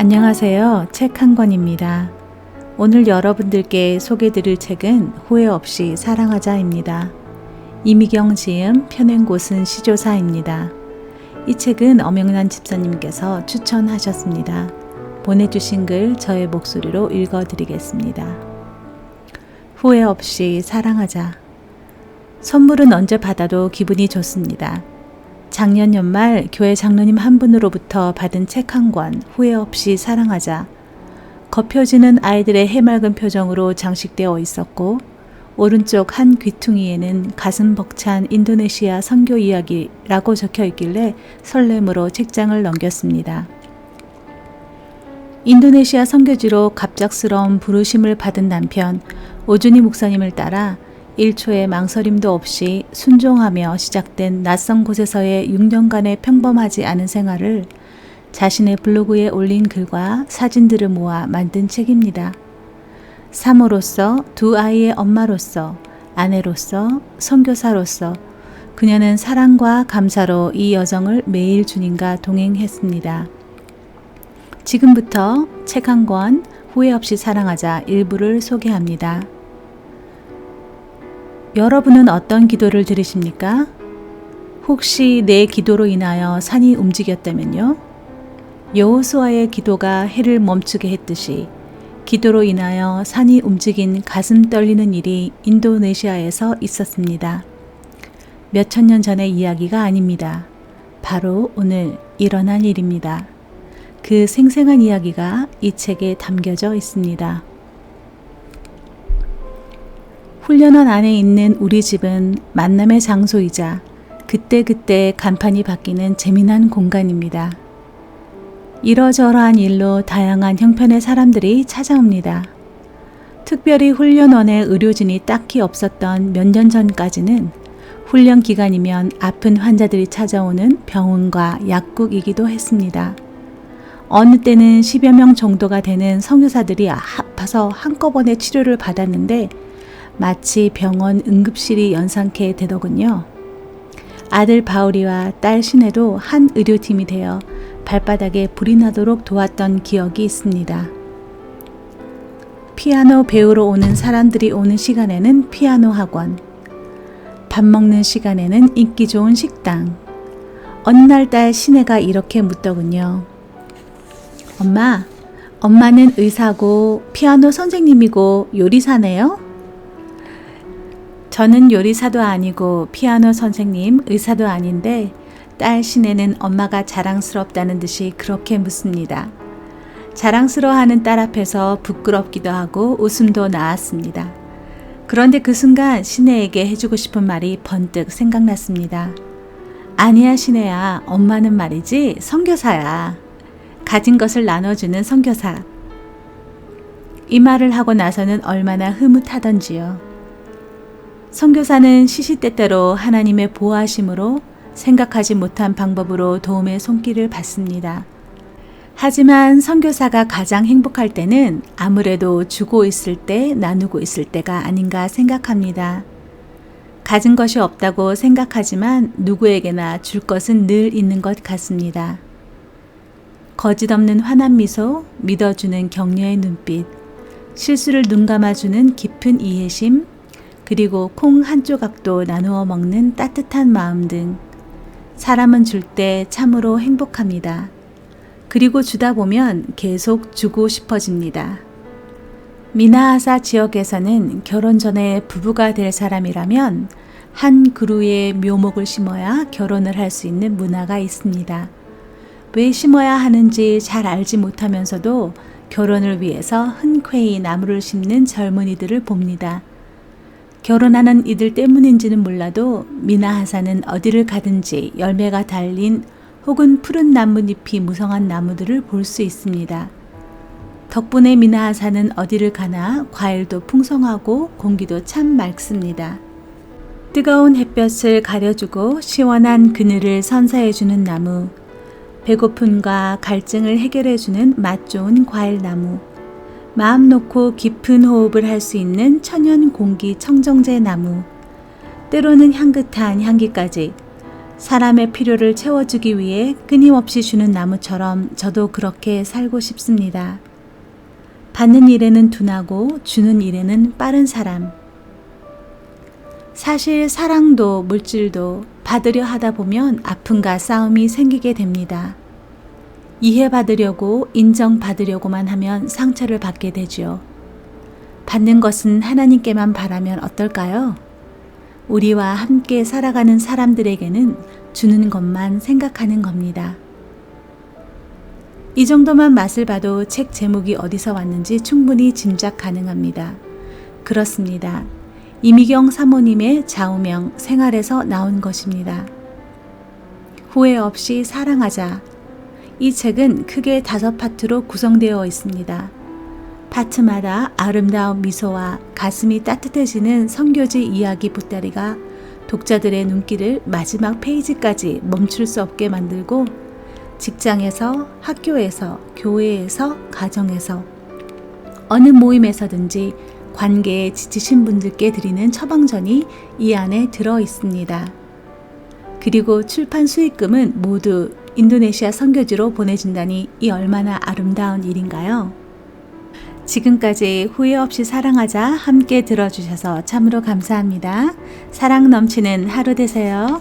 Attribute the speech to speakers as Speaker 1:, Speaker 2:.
Speaker 1: 안녕하세요. 책 한 권입니다. 오늘 여러분들께 소개드릴 책은 후회 없이 사랑하자입니다. 이미경 지음, 펴낸 곳은 시조사입니다. 이 책은 엄영란 집사님께서 추천하셨습니다. 보내주신 글 저의 목소리로 읽어드리겠습니다. 후회 없이 사랑하자. 선물은 언제 받아도 기분이 좋습니다. 작년 연말 교회 장로님 한 분으로부터 받은 책 한 권, 후회 없이 사랑하자. 겉펴지는 아이들의 해맑은 표정으로 장식되어 있었고, 오른쪽 한 귀퉁이에는 가슴 벅찬 인도네시아 선교 이야기라고 적혀 있길래 설렘으로 책장을 넘겼습니다. 인도네시아 선교지로 갑작스러운 부르심을 받은 남편 오준희 목사님을 따라 1초의 망설임도 없이 순종하며 시작된 낯선 곳에서의 6년간의 평범하지 않은 생활을 자신의 블로그에 올린 글과 사진들을 모아 만든 책입니다. 사모로서, 두 아이의 엄마로서, 아내로서, 선교사로서 그녀는 사랑과 감사로 이 여정을 매일 주님과 동행했습니다. 지금부터 책 한 권, 후회 없이 사랑하자 일부를 소개합니다. 여러분은 어떤 기도를 들으십니까? 혹시 내 기도로 인하여 산이 움직였다면요? 여호수아의 기도가 해를 멈추게 했듯이 기도로 인하여 산이 움직인 가슴 떨리는 일이 인도네시아에서 있었습니다. 몇천 년 전의 이야기가 아닙니다. 바로 오늘 일어난 일입니다. 그 생생한 이야기가 이 책에 담겨져 있습니다. 훈련원 안에 있는 우리 집은 만남의 장소이자 그때그때 간판이 바뀌는 재미난 공간입니다. 이러저러한 일로 다양한 형편의 사람들이 찾아옵니다. 특별히 훈련원에 의료진이 딱히 없었던 몇 년 전까지는 훈련 기간이면 아픈 환자들이 찾아오는 병원과 약국이기도 했습니다. 어느 때는 10여 명 정도가 되는 선교사들이 아파서 한꺼번에 치료를 받았는데 마치 병원 응급실이 연상케 되더군요. 아들 바울이와 딸 신혜도 한 의료팀이 되어 발바닥에 불이 나도록 도왔던 기억이 있습니다. 피아노 배우러 오는 사람들이 오는 시간에는 피아노 학원, 밥 먹는 시간에는 인기 좋은 식당. 어느 날 딸 신혜가 이렇게 묻더군요. 엄마, 엄마는 의사고 피아노 선생님이고 요리사네요? 저는 요리사도 아니고 피아노 선생님, 의사도 아닌데 딸 신혜는 엄마가 자랑스럽다는 듯이 그렇게 묻습니다. 자랑스러워하는 딸 앞에서 부끄럽기도 하고 웃음도 나왔습니다. 그런데 그 순간 신혜에게 해주고 싶은 말이 번뜩 생각났습니다. 아니야 신혜야, 엄마는 말이지 선교사야. 가진 것을 나눠주는 선교사. 이 말을 하고 나서는 얼마나 흐뭇하던지요. 선교사는 시시때때로 하나님의 보호하심으로 생각하지 못한 방법으로 도움의 손길을 받습니다. 하지만 선교사가 가장 행복할 때는 아무래도 주고 있을 때, 나누고 있을 때가 아닌가 생각합니다. 가진 것이 없다고 생각하지만 누구에게나 줄 것은 늘 있는 것 같습니다. 거짓없는 환한 미소, 믿어주는 격려의 눈빛, 실수를 눈감아주는 깊은 이해심, 그리고 콩 한 조각도 나누어 먹는 따뜻한 마음 등 사람은 줄 때 참으로 행복합니다. 그리고 주다 보면 계속 주고 싶어집니다. 미나하사 지역에서는 결혼 전에 부부가 될 사람이라면 한 그루의 묘목을 심어야 결혼을 할 수 있는 문화가 있습니다. 왜 심어야 하는지 잘 알지 못하면서도 결혼을 위해서 흔쾌히 나무를 심는 젊은이들을 봅니다. 결혼하는 이들 때문인지는 몰라도 미나하사는 어디를 가든지 열매가 달린 혹은 푸른 나뭇잎이 무성한 나무들을 볼 수 있습니다. 덕분에 미나하사는 어디를 가나 과일도 풍성하고 공기도 참 맑습니다. 뜨거운 햇볕을 가려주고 시원한 그늘을 선사해주는 나무, 배고픔과 갈증을 해결해주는 맛 좋은 과일나무, 마음 놓고 깊은 호흡을 할 수 있는 천연 공기 청정제 나무, 때로는 향긋한 향기까지 사람의 필요를 채워주기 위해 끊임없이 주는 나무처럼 저도 그렇게 살고 싶습니다. 받는 일에는 둔하고 주는 일에는 빠른 사람. 사실 사랑도 물질도 받으려 하다 보면 아픔과 싸움이 생기게 됩니다. 이해받으려고 인정받으려고만 하면 상처를 받게 되죠. 받는 것은 하나님께만 바라면 어떨까요? 우리와 함께 살아가는 사람들에게는 주는 것만 생각하는 겁니다. 이 정도만 맛을 봐도 책 제목이 어디서 왔는지 충분히 짐작 가능합니다. 그렇습니다. 이미경 사모님의 좌우명 생활에서 나온 것입니다. 후회 없이 사랑하자. 이 책은 크게 5파트로 구성되어 있습니다. 파트마다 아름다운 미소와 가슴이 따뜻해지는 선교지 이야기 보따리가 독자들의 눈길을 마지막 페이지까지 멈출 수 없게 만들고 직장에서, 학교에서, 교회에서, 가정에서 어느 모임에서든지 관계에 지치신 분들께 드리는 처방전이 이 안에 들어 있습니다. 그리고 출판 수익금은 모두 인도네시아 선교지로 보내준다니 이 얼마나 아름다운 일인가요? 지금까지 후회 없이 사랑하자 함께 들어주셔서 참으로 감사합니다. 사랑 넘치는 하루 되세요.